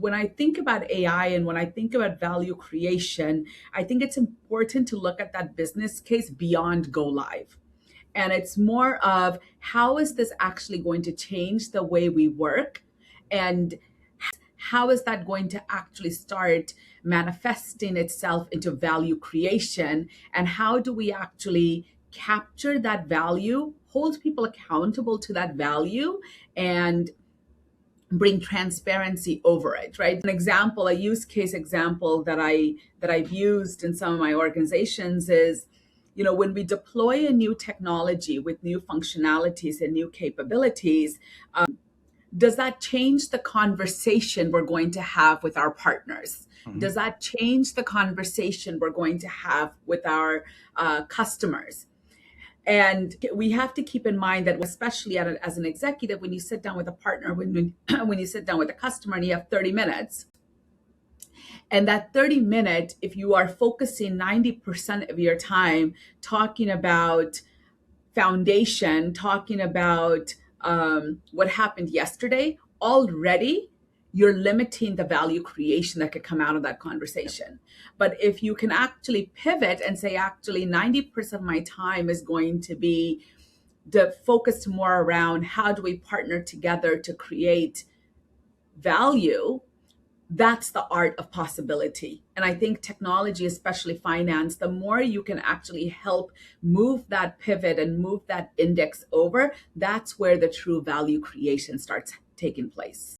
When I think about AI and when I think about value creation, I think it's important to look at that business case beyond go live. And it's more of how is this actually going to change the way we work? And how is that going to actually start manifesting itself into value creation? And how do we actually capture that value, hold people accountable to that value, and bring transparency over it, right? An example, a use case example that I've used in some of my organizations is, when we deploy a new technology with new functionalities and new capabilities, does that change the conversation we're going to have with our partners? Mhm. Does that change the conversation we're going to have with our customers? And we have to keep in mind that, especially as an executive, when you sit down with a partner, when you sit down with a customer and you have 30 minutes, and that 30 minute, if you are focusing 90% of your time talking about foundation, talking about what happened yesterday, already you're limiting the value creation that could come out of that conversation. But if you can actually pivot and say, actually, 90% of my time is going to be focused more around how do we partner together to create value, that's the art of possibility. And I think technology, especially finance, the more you can actually help move that pivot and move that index over, that's where the true value creation starts taking place.